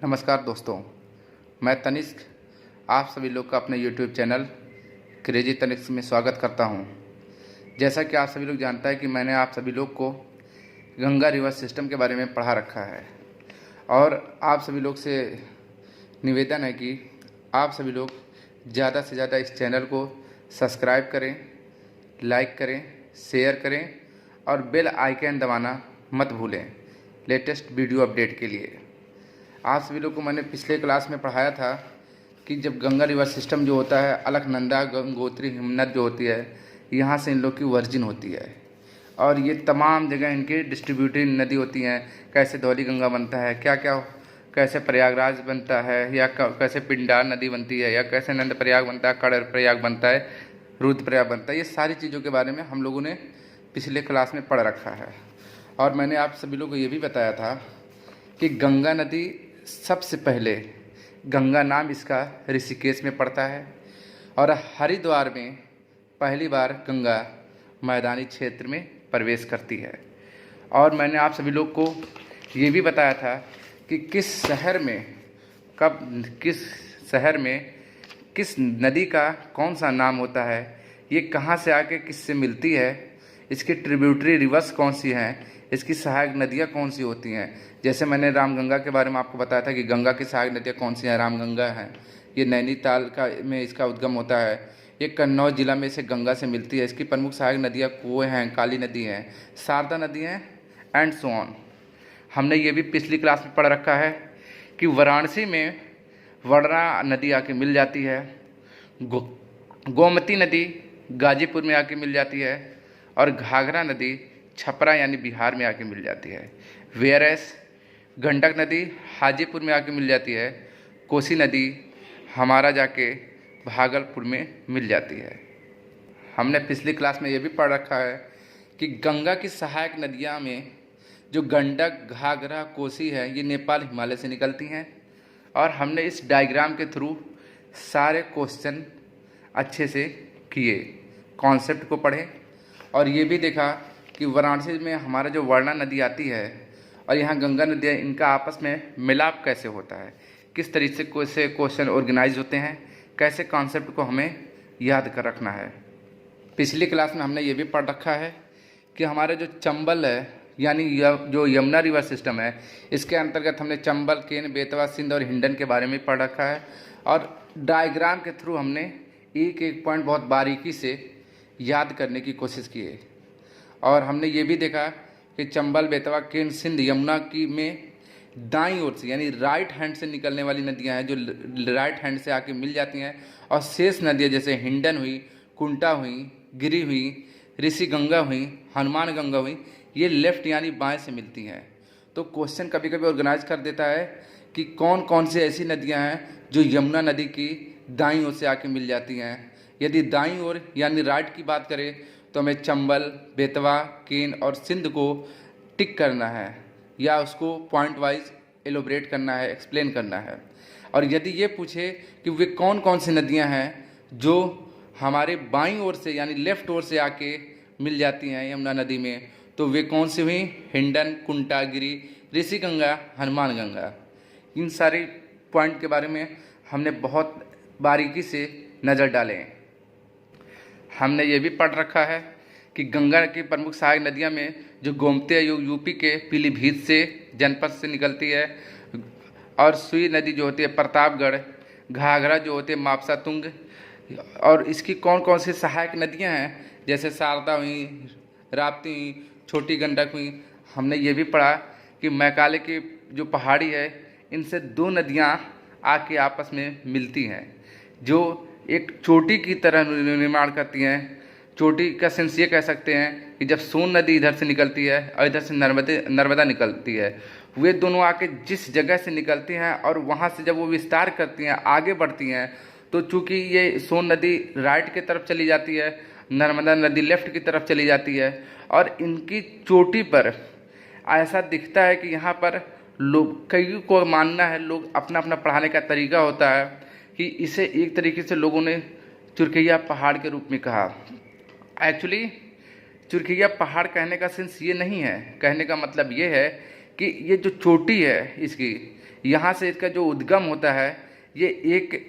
नमस्कार दोस्तों, मैं तनिष्क आप सभी लोग का अपने YouTube चैनल क्रेजी तनिष्क में स्वागत करता हूं। जैसा कि आप सभी लोग जानता है कि मैंने आप सभी लोग को गंगा रिवर सिस्टम के बारे में पढ़ा रखा है और आप सभी लोग से निवेदन है कि आप सभी लोग ज़्यादा से ज़्यादा इस चैनल को सब्सक्राइब करें, लाइक करें, शेयर करें और बेल आइकन दबाना मत भूलें लेटेस्ट वीडियो अपडेट के लिए। आप सभी लोग को मैंने पिछले क्लास में पढ़ाया था कि जब गंगा रिवर सिस्टम जो होता है, अलकनंदा, गंगोत्री, हिमनद जो होती है, यहाँ से इन लोग की वर्जिन होती है और ये तमाम जगह इनकी डिस्ट्रीब्यूटेड नदी होती हैं। कैसे धौली गंगा बनता है, क्या क्या, कैसे प्रयागराज बनता है, या कैसे पिंडार नदी बनती है, या कैसे नंद प्रयाग बनता है, कड़ प्रयाग बनता है, रुद्र प्रयाग बनता है। ये सारी चीज़ों के बारे में हम लोगों ने पिछले क्लास में पढ़ रखा है और मैंने आप सभी लोगों को ये भी बताया था कि गंगा नदी सबसे पहले, गंगा नाम इसका ऋषिकेश में पड़ता है और हरिद्वार में पहली बार गंगा मैदानी क्षेत्र में प्रवेश करती है। और मैंने आप सभी लोग को ये भी बताया था कि किस शहर में, कब, किस शहर में किस नदी का कौन सा नाम होता है, ये कहाँ से आके किससे मिलती है, इसकी ट्रिब्यूटरी रिवर्स कौन सी हैं, इसकी सहायक नदियाँ कौन सी होती हैं। जैसे मैंने रामगंगा के बारे में आपको बताया था कि गंगा की सहायक नदियाँ कौन सी हैं। रामगंगा है, ये नैनीताल का में इसका उद्गम होता है। ये कन्नौज जिला में इसे गंगा से मिलती है। इसकी प्रमुख सहायक नदियाँ कुएँ हैं, काली नदी हैं, शारदा नदी हैं एंड सो ऑन। हमने ये भी पिछली क्लास में पढ़ रखा है कि वाराणसी में वरना नदी आके मिल जाती है, गोमती नदी गाजीपुर में आके मिल जाती है और घाघरा नदी छपरा यानी बिहार में आके मिल जाती है। वेयरएस गंडक नदी हाजीपुर में आके मिल जाती है। कोसी नदी हमारा जाके भागलपुर में मिल जाती है। हमने पिछली क्लास में ये भी पढ़ रखा है कि गंगा की सहायक नदियाँ में जो गंडक, घाघरा, कोसी है, ये नेपाल, हिमालय से निकलती हैं। और हमने इस डायग्राम के थ्रू सारे क्वेश्चन अच्छे से किए, कॉन्सेप्ट को पढ़े और ये भी देखा कि वाराणसी में हमारा जो वर्णा नदी आती है और यहाँ गंगा नदी है, इनका आपस में मिलाप कैसे होता है, किस तरीके से क्वेश्चन ऑर्गेनाइज होते हैं, कैसे कॉन्सेप्ट को हमें याद कर रखना है। पिछली क्लास में हमने ये भी पढ़ रखा है कि हमारा जो चंबल है यानी जो यमुना रिवर सिस्टम है, इसके अंतर्गत हमने चंबल, केन, बेतवा, सिंध और हिंडन के बारे में पढ़ रखा है और डायग्राम के थ्रू हमने एक एक पॉइंट बहुत बारीकी से याद करने की कोशिश की है। और हमने ये भी देखा कि चंबल, बेतवा, केन, सिंध, यमुना की में दाईं ओर से यानी राइट हैंड से निकलने वाली नदियां हैं जो राइट हैंड से आके मिल जाती हैं और शेष नदियां जैसे हिंडन हुई, कुंटा हुई, गिरी हुई, ऋषि गंगा हुई, हनुमान गंगा हुई, ये लेफ्ट यानी बाएं से मिलती हैं। तो क्वेश्चन कभी कभी ऑर्गेनाइज कर देता है कि कौन कौन सी ऐसी नदियाँ हैं जो यमुना नदी की दाईं ओर से आके मिल जाती हैं। यदि दाईं ओर यानी राइट की बात करें तो हमें चंबल, बेतवा, केन और सिंध को टिक करना है या उसको पॉइंट वाइज एलोबरेट करना है, एक्सप्लेन करना है। और यदि ये पूछे कि वे कौन कौन सी नदियां हैं जो हमारे बाईं ओर से यानी लेफ़्ट ओर से आके मिल जाती हैं यमुना नदी में, तो वे कौन सी हुई? हिंडन, कुंटा, गिरी, ऋषि गंगा, हनुमान गंगा। इन सारे पॉइंट के बारे में हमने बहुत बारीकी से नज़र डालें। हमने ये भी पढ़ रखा है कि गंगा की प्रमुख सहायक नदियाँ में जो गोमती है, यूपी के पीलीभीत से जनपद से निकलती है और सुई नदी जो होती है प्रतापगढ़, घाघरा जो होती है मापसा, तुंग। और इसकी कौन कौन सी सहायक नदियाँ हैं जैसे शारदा हुई, राप्ती हुई, छोटी गंडक हुई। हमने ये भी पढ़ा कि मैकाले की जो पहाड़ी है, इनसे दो नदियाँ आके आपस में मिलती हैं जो एक चोटी की तरह निर्माण करती हैं। चोटी का सेंस ये कह सकते हैं कि जब सोन नदी इधर से निकलती है और इधर से नर्मदा निकलती है, वे दोनों आके जिस जगह से निकलती हैं और वहाँ से जब वो विस्तार करती हैं, आगे बढ़ती हैं, तो चूँकि ये सोन नदी राइट की तरफ चली जाती है, नर्मदा नदी लेफ्ट की तरफ चली जाती है और इनकी चोटी पर ऐसा दिखता है कि यहाँ पर लोग, कई को मानना है, लोग अपना अपना पढ़ाने का तरीका होता है कि इसे एक तरीके से लोगों ने चुरखैया पहाड़ के रूप में कहा। एक्चुअली चुरखैया पहाड़ कहने का सेंस ये नहीं है। कहने का मतलब ये है कि ये जो चोटी है इसकी, यहाँ से इसका जो उद्गम होता है ये एक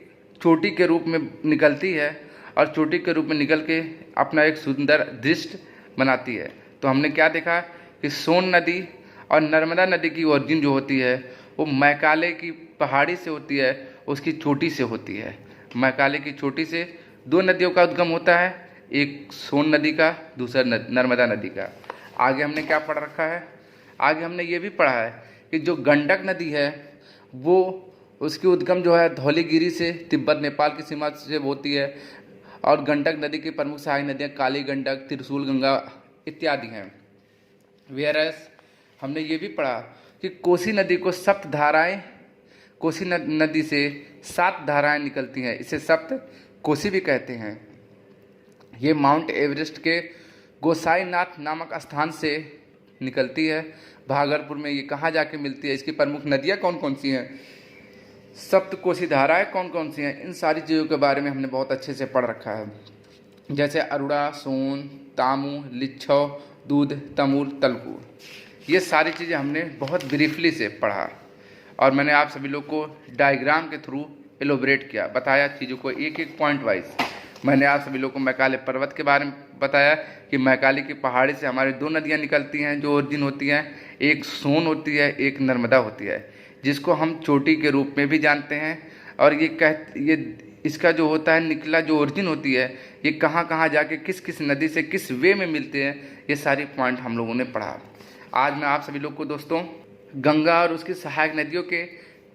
चोटी के रूप में निकलती है और चोटी के रूप में निकल के अपना एक सुंदर दृश्य बनाती है। तो हमने क्या देखा कि सोन नदी और नर्मदा नदी की ओरिजिन जो होती है वो मैकाले की पहाड़ी से होती है, उसकी चोटी से होती है। मैकाले की चोटी से दो नदियों का उद्गम होता है, एक सोन नदी का, दूसरा नर्मदा नदी का। आगे हमने क्या पढ़ रखा है, आगे हमने ये भी पढ़ा है कि जो गंडक नदी है वो उसकी उद्गम जो है धौलीगिरी से तिब्बत नेपाल की सीमा से होती है और गंडक नदी की प्रमुख सहायक नदियाँ काली गंडक, त्रिशूल गंगा इत्यादि हैं। वेरस हमने ये भी पढ़ा कि कोसी नदी को सप्त धाराएं, कोसी नदी से 7 धाराएं निकलती हैं, इसे सप्त कोसी भी कहते हैं। ये माउंट एवरेस्ट के गोसाईनाथ नामक स्थान से निकलती है भागलपुर में। ये कहाँ जाके मिलती है, इसकी प्रमुख नदियाँ कौन कौन सी हैं, सप्त कोसी धाराएं कौन कौन सी हैं, इन सारी चीज़ों के बारे में हमने बहुत अच्छे से पढ़ रखा है। जैसे अरुणा, सोन, तामू, लिच्छव, दूध, तमूल, तलकू, ये सारी चीज़ें हमने बहुत ब्रीफली से पढ़ा और मैंने आप सभी लोग को डायग्राम के थ्रू एलोबरेट किया, बताया चीज़ों को एक एक पॉइंट वाइज। मैंने आप सभी लोग को मैकाले पर्वत के बारे में बताया कि मैकाले की पहाड़ी से हमारी 2 नदियाँ निकलती हैं जो ओरिजिन होती हैं, एक सोन होती है, एक नर्मदा होती है, जिसको हम चोटी के रूप में भी जानते हैं। और ये इसका जो होता है निकला जो ओरिजिन होती है, ये कहाँ कहाँ जाके किस किस नदी से किस वे में मिलते हैं, ये सारी पॉइंट हम लोगों ने पढ़ा। आज मैं आप सभी लोग को दोस्तों गंगा और उसकी सहायक नदियों के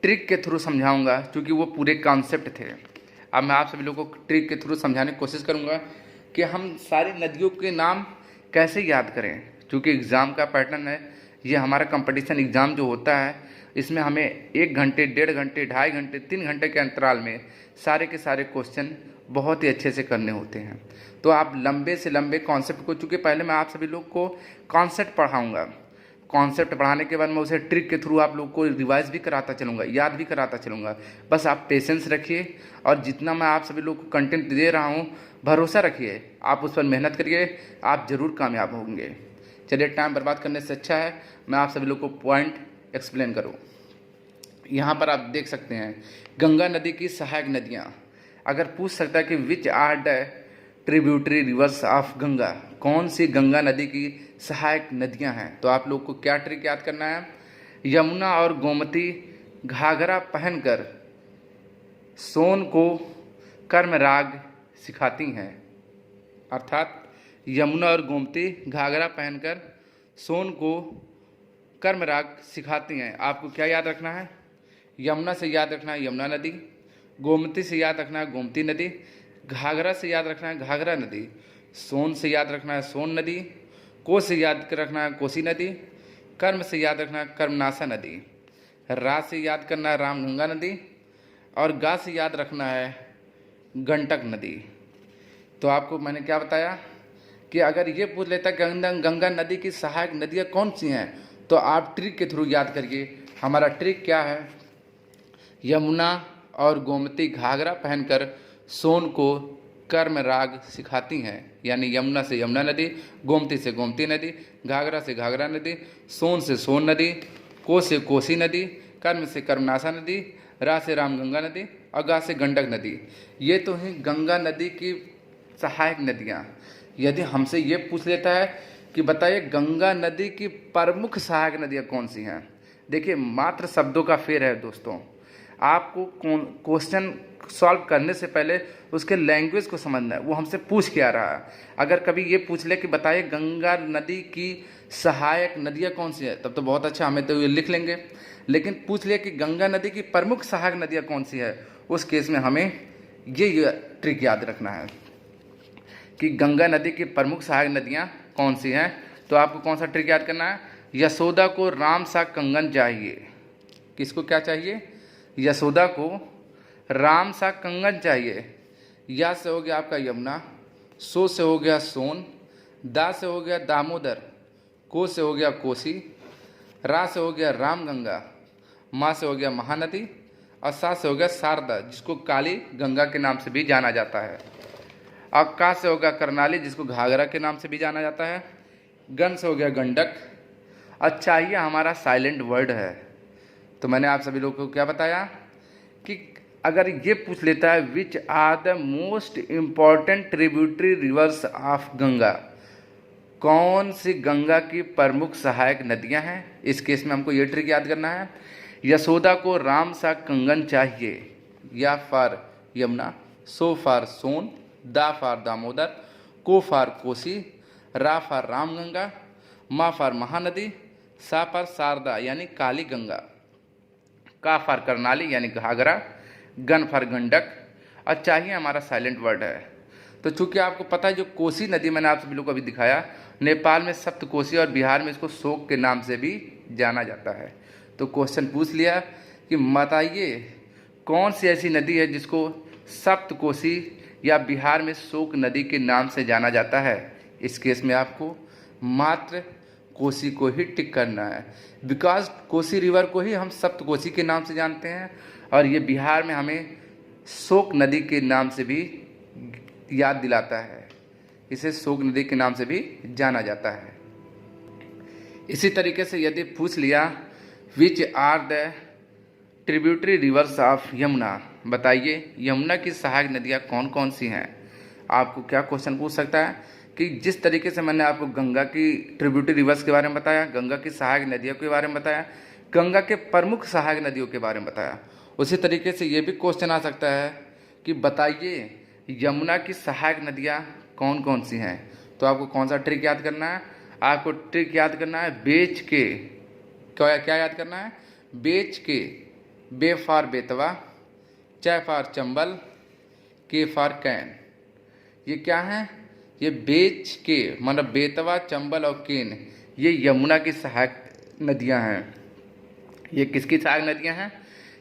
ट्रिक के थ्रू समझाऊंगा, क्योंकि वो पूरे कॉन्सेप्ट थे। अब मैं आप सभी लोगों को ट्रिक के थ्रू समझाने की कोशिश करूंगा कि हम सारी नदियों के नाम कैसे याद करें, क्योंकि एग्ज़ाम का पैटर्न है ये। हमारा कंपटीशन एग्ज़ाम जो होता है इसमें हमें 1 घंटे, 1.5 घंटे, 2.5 घंटे, 3 घंटे के अंतराल में सारे के सारे क्वेश्चन बहुत ही अच्छे से करने होते हैं। तो आप लंबे से लंबे कॉन्सेप्ट को, चूँकि पहले मैं आप सभी लोग को कॉन्सेप्ट पढ़ाऊँगा, कॉन्सेप्ट पढ़ाने के बाद मैं उसे ट्रिक के थ्रू आप लोग को रिवाइज भी कराता चलूँगा, याद भी कराता चलूँगा। बस आप पेशेंस रखिए और जितना मैं आप सभी लोग को कंटेंट दे रहा हूँ भरोसा रखिए, आप उस पर मेहनत करिए, आप ज़रूर कामयाब होंगे। चलिए, टाइम बर्बाद करने से अच्छा है मैं आप सभी लोग को पॉइंट एक्सप्लेन करूँ। यहाँ पर आप देख सकते हैं गंगा नदी की सहायक नदियाँ। अगर पूछ सकता है कि which are the tributary rivers of Ganga, कौन सी गंगा नदी की सहायक नदियां हैं, तो आप लोग को क्या ट्रिक याद करना है, यमुना और गोमती घाघरा पहनकर सोन को कर्म राग सिखाती हैं। अर्थात यमुना और गोमती घाघरा पहनकर सोन को कर्म राग सिखाती हैं। आपको क्या याद रखना है, यमुना से याद रखना है यमुना नदी, गोमती से याद रखना है गोमती नदी, घाघरा से याद रखना है घाघरा नदी, सोन से याद रखना है सोन नदी, को से याद रखना है कोसी नदी, कर्म से याद रखना है कर्मनाशा नदी, रा से याद करना है रामगंगा नदी और गा से याद रखना है गंडक नदी। तो आपको मैंने क्या बताया कि अगर ये पूछ लेता गंगा नदी की सहायक नदियाँ कौन सी हैं, तो आप ट्रिक के थ्रू याद करिए। हमारा ट्रिक क्या है, यमुना और गोमती घाघरा पहनकर सोन को कर्म राग सिखाती हैं, यानी यमुना से यमुना नदी, गोमती से गोमती नदी, घाघरा से घाघरा नदी, सोन से सोन नदी, को से कोसी नदी, कर्म से कर्मनाशा नदी, रा से रामगंगा नदी और गा से गंडक नदी। ये तो हैं गंगा नदी की सहायक नदियाँ। यदि हमसे ये पूछ लेता है कि बताइए गंगा नदी की प्रमुख सहायक नदियाँ कौन सी हैं, देखिए मात्र शब्दों का फेर है दोस्तों। आपको क्वेश्चन सॉल्व करने से पहले उसके लैंग्वेज को समझना है, वो हमसे पूछ के आ रहा है। अगर कभी ये पूछ ले कि बताइए गंगा नदी की सहायक नदियाँ कौन सी है, तब तो बहुत अच्छा, हमें तो ये लिख लेंगे। लेकिन पूछ लिया कि गंगा नदी की प्रमुख सहायक नदियाँ कौन सी है, उस केस में हमें ये ट्रिक याद रखना है कि गंगा नदी की प्रमुख सहायक नदियाँ कौन सी हैं। तो आपको कौन सा ट्रिक याद करना है, यशोदा को राम सा कंगन चाहिए। किसको क्या चाहिए, यशोदा को राम सा कंगन चाहिए। या से हो गया आपका यमुना, सो से हो गया सोन, दा से हो गया दामोदर, को से हो गया कोसी, रा से हो गया रामगंगा, माँ से हो गया महानदी और सा से हो गया शारदा, जिसको काली गंगा के नाम से भी जाना जाता है। और का से हो गया करनाली, जिसको घाघरा के नाम से भी जाना जाता है। गन से हो गया गंडक और चाहिए हमारा साइलेंट वर्ड है, तो मैंने आप सभी लोगों को क्या बताया कि अगर ये पूछ लेता है which are the most important tributary rivers of Ganga, कौन सी गंगा की प्रमुख सहायक नदियां हैं, इस केस में हमको ये ट्रिक याद करना है। यशोदा को राम सा कंगन चाहिए, या फॉर यमुना, सो फॉर सोन, दा फॉर दामोदर, को फॉर कोसी, रा फॉर रामगंगा, मा फॉर महानदी, सा फॉर शारदा यानी काली गंगा, का फॉर करनाली यानी घाघरा, गन फॉर गंडक, और चाहिए हमारा साइलेंट वर्ड है। तो चूंकि आपको पता है जो कोसी नदी मैंने आप सभी लोग को अभी दिखाया, नेपाल में सप्त कोसी और बिहार में इसको शोक के नाम से भी जाना जाता है। तो क्वेश्चन पूछ लिया कि बताइए कौन सी ऐसी नदी है जिसको सप्त कोसी या बिहार में शोक नदी के नाम से जाना जाता है। इस केस में आपको मात्र कोसी को ही टिक करना है, बिकॉज कोसी रिवर को ही हम सप्त कोसी के नाम से जानते हैं, और ये बिहार में हमें शोक नदी के नाम से भी याद दिलाता है, इसे शोक नदी के नाम से भी जाना जाता है। इसी तरीके से यदि पूछ लिया which are the tributary rivers of Yamuna, बताइए यमुना की सहायक नदियाँ कौन कौन सी हैं। आपको क्या क्वेश्चन पूछ सकता है कि जिस तरीके से मैंने आपको गंगा की ट्रिब्यूटरी रिवर्स के बारे में बताया, गंगा की सहायक नदियों के बारे में बताया, गंगा के प्रमुख सहायक नदियों के बारे में बताया, उसी तरीके से ये भी क्वेश्चन आ सकता है कि बताइए यमुना की सहायक नदियाँ कौन कौन सी हैं। तो आपको कौन सा ट्रिक याद करना है, आपको ट्रिक याद करना है बेच के, क्या याद करना है, बेच के, बे फॉर बेतवा, च फॉर चंबल, के फॉर कैन। ये क्या है, ये बेच के मतलब बेतवा, चंबल और केन, ये यमुना की सहायक नदियां हैं। ये किसकी सहायक नदियां हैं,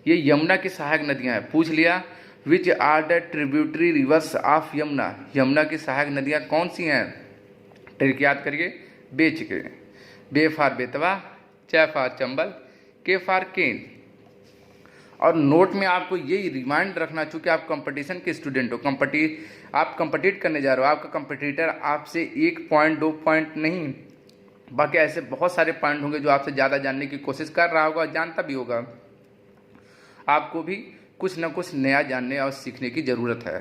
ये यमुना की सहायक नदियां हैं। पूछ लिया which are the tributary rivers of Yamuna, Yamuna की सहायक नदियां कौन सी हैं। ट्रिक याद करिए, बेच के, बे फॉर बेतवा, च फॉर चंबल, के फॉर केन। और नोट में आपको ये रिमाइंड रखना, चूँकि आप कंपटीशन के स्टूडेंट हो, आप कंपटीट करने जा रहे हो, आपका कंपटीटर आपसे 1 पॉइंट 2 पॉइंट नहीं, बाकी ऐसे बहुत सारे पॉइंट होंगे जो आपसे ज़्यादा जानने की कोशिश कर रहा होगा, जानता भी होगा। आपको भी कुछ ना कुछ नया जानने और सीखने की ज़रूरत है,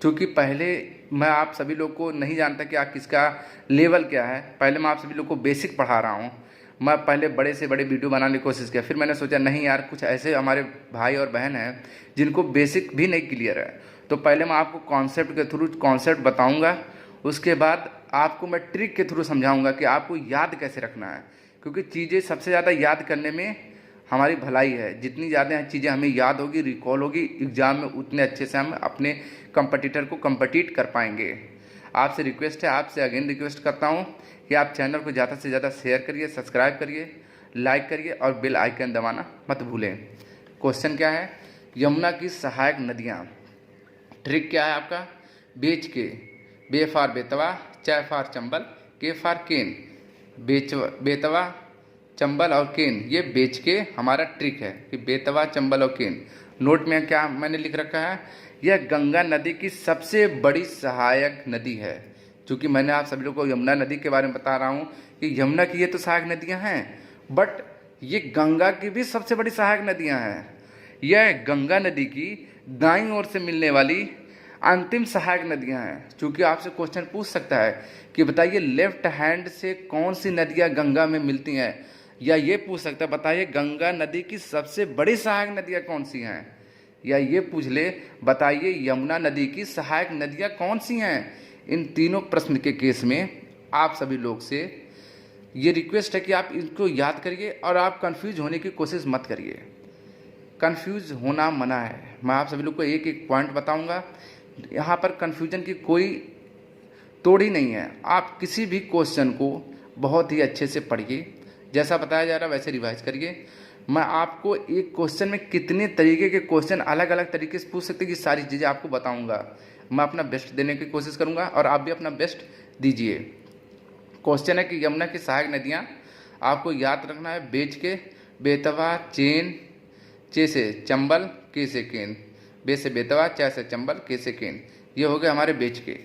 क्योंकि पहले मैं आप सभी लोग को नहीं जानता कि आप किसका लेवल क्या है। पहले मैं आप सभी लोग को बेसिक पढ़ा रहा हूँ। मैं पहले बड़े से बड़े वीडियो बनाने की कोशिश किया, फिर मैंने सोचा नहीं यार, कुछ ऐसे हमारे भाई और बहन हैं जिनको बेसिक भी नहीं क्लियर है। तो पहले मैं आपको कॉन्सेप्ट के थ्रू कॉन्सेप्ट बताऊंगा, उसके बाद आपको मैं ट्रिक के थ्रू समझाऊंगा कि आपको याद कैसे रखना है, क्योंकि चीज़ें सबसे ज़्यादा याद करने में हमारी भलाई है। जितनी ज़्यादा चीज़ें हमें याद होगी, रिकॉल होगी एग्ज़ाम में, उतने अच्छे से हम अपने कंपटीटर को कंपीट कर पाएंगे। आपसे रिक्वेस्ट है, आपसे अगेन रिक्वेस्ट करता हूँ कि आप चैनल को ज़्यादा से ज़्यादा शेयर करिए, सब्सक्राइब करिए, लाइक करिए और बेल आइकन दबाना मत भूलें। क्वेश्चन क्या है, यमुना की सहायक नदियाँ। ट्रिक क्या है आपका, बेच के, बे फॉर बेतवा, च फॉर चंबल, के फॉर केन। बेतवा, चंबल और केन, ये बेच के हमारा ट्रिक है कि बेतवा, चंबल और केन। नोट में क्या मैंने लिख रखा है, यह गंगा नदी की सबसे बड़ी सहायक नदी है। क्योंकि मैंने आप सभी लोगों को यमुना नदी के बारे में बता रहा हूँ कि यमुना की ये तो सहायक नदियाँ हैं, बट ये गंगा की भी सबसे बड़ी सहायक नदियाँ हैं। यह गंगा नदी की दाईं ओर से मिलने वाली अंतिम सहायक नदियाँ हैं। चूँकि आपसे क्वेश्चन पूछ सकता है कि बताइए लेफ्ट हैंड से कौन सी नदियाँ गंगा में मिलती हैं, या ये पूछ सकता है बताइए गंगा नदी की सबसे बड़ी सहायक नदियाँ कौन सी हैं, या ये पूछ ले बताइए यमुना नदी की सहायक नदियाँ कौन सी हैं। इन तीनों प्रश्न के केस में आप सभी लोग से ये रिक्वेस्ट है कि आप इनको याद करिए और आप कंफ्यूज होने की कोशिश मत करिए। कंफ्यूज होना मना है। मैं आप सभी लोग को एक एक पॉइंट बताऊंगा, यहाँ पर कंफ्यूजन की कोई तोड़ ही नहीं है। आप किसी भी क्वेश्चन को बहुत ही अच्छे से पढ़िए, जैसा बताया जा रहा है वैसे रिवाइज करिए। मैं आपको एक क्वेश्चन में कितने तरीके के क्वेश्चन अलग अलग तरीके से पूछ सकते हैं, ये सारी चीज़ें आपको बताऊंगा। मैं अपना बेस्ट देने की कोशिश करूंगा और आप भी अपना बेस्ट दीजिए। क्वेश्चन है कि यमुना की सहायक नदियां आपको याद रखना है, बेच के, बेतवा, चेन, चे से चंबल, के से केन, बे से बेतवा, चा से चंबल, के से केन। ये हो गए हमारे बेच के।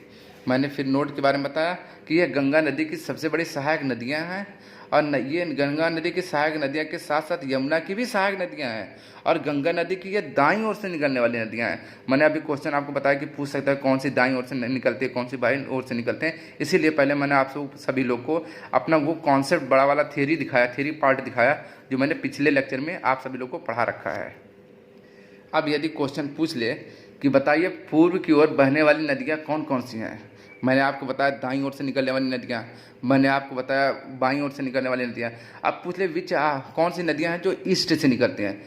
मैंने फिर नोट के बारे में बताया कि यह गंगा नदी की सबसे बड़ी सहायक नदियाँ हैं और ये गंगा नदी की सहायक नदियाँ के साथ साथ यमुना की भी सहायक नदियाँ हैं, और गंगा नदी की ये दाईं ओर से निकलने वाली नदियाँ हैं। मैंने अभी क्वेश्चन आपको बताया कि पूछ सकता है कौन सी दाईं ओर से निकलती है, कौन सी बाईं ओर से निकलते हैं। इसीलिए पहले मैंने आप सभी लोग को अपना वो कॉन्सेप्ट बड़ा वाला थ्योरी दिखाया, थ्योरी पार्ट दिखाया, जो मैंने पिछले लेक्चर में आप सभी लोग को पढ़ा रखा है। अब यदि क्वेश्चन पूछ ले कि बताइए पूर्व की ओर बहने वाली नदियाँ कौन कौन सी हैं, मैंने आपको बताया दाईं ओर से निकलने वाली नदियाँ, मैंने आपको बताया बाईं ओर से निकलने वाली नदियाँ। अब पूछ ले कौन सी नदियाँ हैं जो ईस्ट से निकलती हैं,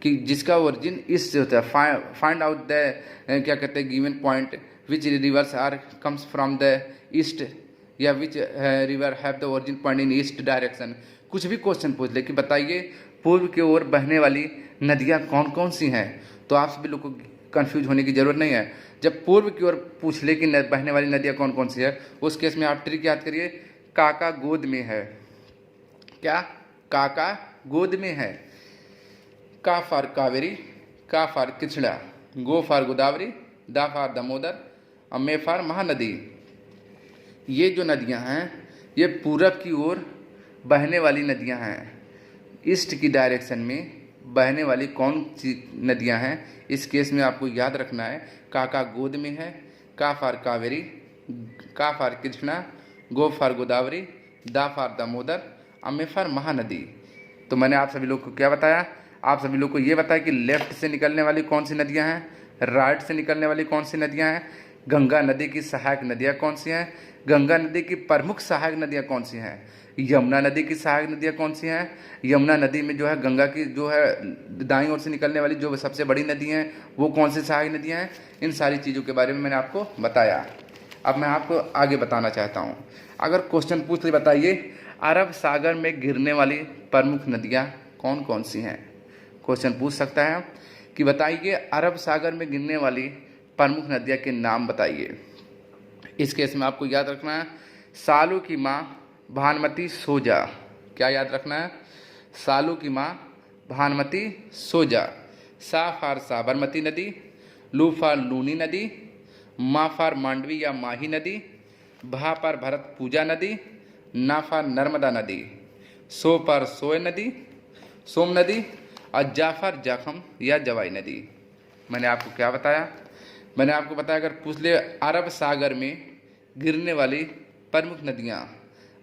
कि जिसका ओरिजिन ईस्ट से होता है। फाइंड आउट द क्या कहते हैं given point which rivers are comes from the east, या which river have the origin point in east direction. कुछ भी क्वेश्चन पूछ ले कि बताइए पूर्व की ओर बहने वाली नदियाँ कौन कौन सी हैं, तो आप सभी लोग को कंफ्यूज होने की ज़रूरत नहीं है। जब पूर्व की ओर पूछ ले कि बहने वाली नदियाँ कौन कौन सी है, उस केस में आप ट्रिक याद करिए, काका गोद में है। क्या? काका गोद में है। का फॉर कावेरी, का फॉर कृष्णा, गो फॉर गोदावरी, दा फॉर दामोदर, मे फॉर महानदी। ये जो नदियाँ हैं ये पूरब की ओर बहने वाली नदियाँ हैं। ईस्ट की डायरेक्शन में बहने वाली कौन सी नदियाँ हैं, इस केस में आपको याद रखना है, काका गोद में है, का फॉर कावेरी, का फॉर कृष्णा, गो फॉर गोदावरी, दा फॉर दामोदर, मे फॉर महानदी। तो मैंने आप सभी लोग को क्या बताया, आप सभी लोग को ये बताया कि लेफ्ट से निकलने वाली कौन सी नदियाँ हैं, राइट से निकलने वाली कौन सी नदियाँ हैं, गंगा नदी की सहायक नदियाँ कौन सी हैं, गंगा नदी की प्रमुख सहायक नदियाँ कौन सी हैं, यमुना नदी की सहायक नदियाँ कौन सी हैं, यमुना नदी में जो है गंगा की जो है दाईं ओर से निकलने वाली जो सबसे बड़ी नदी हैं वो कौन सी सहायक नदियाँ हैं। इन सारी चीज़ों के बारे में मैंने आपको बताया। अब मैं आपको आगे बताना चाहता हूँ, अगर क्वेश्चन पूछ ले बताइए अरब सागर में गिरने वाली प्रमुख नदियाँ कौन कौन सी हैं, क्वेश्चन पूछ सकता है कि बताइए अरब सागर में गिरने वाली प्रमुख नदियाँ के नाम बताइए। इस केस में आपको याद रखना है सालू की माँ भानुमती सोजा। क्या याद रखना है? सालू की माँ भानुमती सोजा। सा फॉर साबरमती नदी, लू फॉर लूनी नदी, मा फॉर मांडवी या माही नदी, भा पर भरत पूजा नदी, ना फॉर नर्मदा नदी, सो पर सोय नदी, सोम नदी, और जा फॉर जाखम या जवाई नदी। मैंने आपको क्या बताया? मैंने आपको बताया अगर पूछ ले अरब सागर में गिरने वाली प्रमुख नदियाँ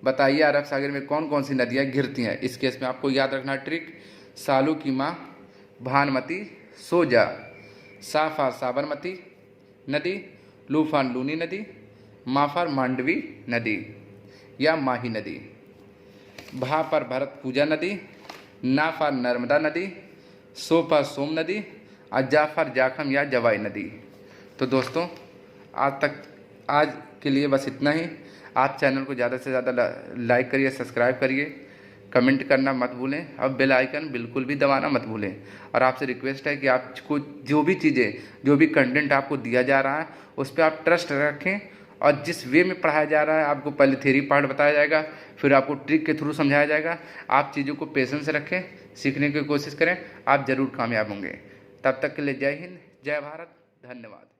बताइए, अरब सागर में कौन कौन सी नदियाँ गिरती हैं। इस केस में आपको याद रखना ट्रिक, सालू की माँ भानुमती सोजा, सा फॉर साबरमती नदी, लू फॉर लूनी नदी, मा फॉर मांडवी नदी या माही नदी, भा पर भरत पूजा नदी, ना फॉर नर्मदा नदी, सो फॉर सोम नदी, और जा फॉर जाखम या जवाई नदी। तो दोस्तों आज के लिए बस इतना ही। आप चैनल को ज़्यादा से ज़्यादा लाइक करिए, सब्सक्राइब करिए, कमेंट करना मत भूलें, और बेल आइकन बिल्कुल भी दबाना मत भूलें। और आपसे रिक्वेस्ट है कि आपको जो भी चीज़ें, जो भी कंटेंट आपको दिया जा रहा है उस पर आप ट्रस्ट रखें, और जिस वे में पढ़ाया जा रहा है आपको पहले थ्योरी पार्ट बताया जाएगा, फिर आपको ट्रिक के थ्रू समझाया जाएगा। आप चीज़ों को पेशेंस रखें, सीखने की कोशिश करें, आप ज़रूर कामयाब होंगे। तब तक के लिए जय हिंद, जय भारत, धन्यवाद।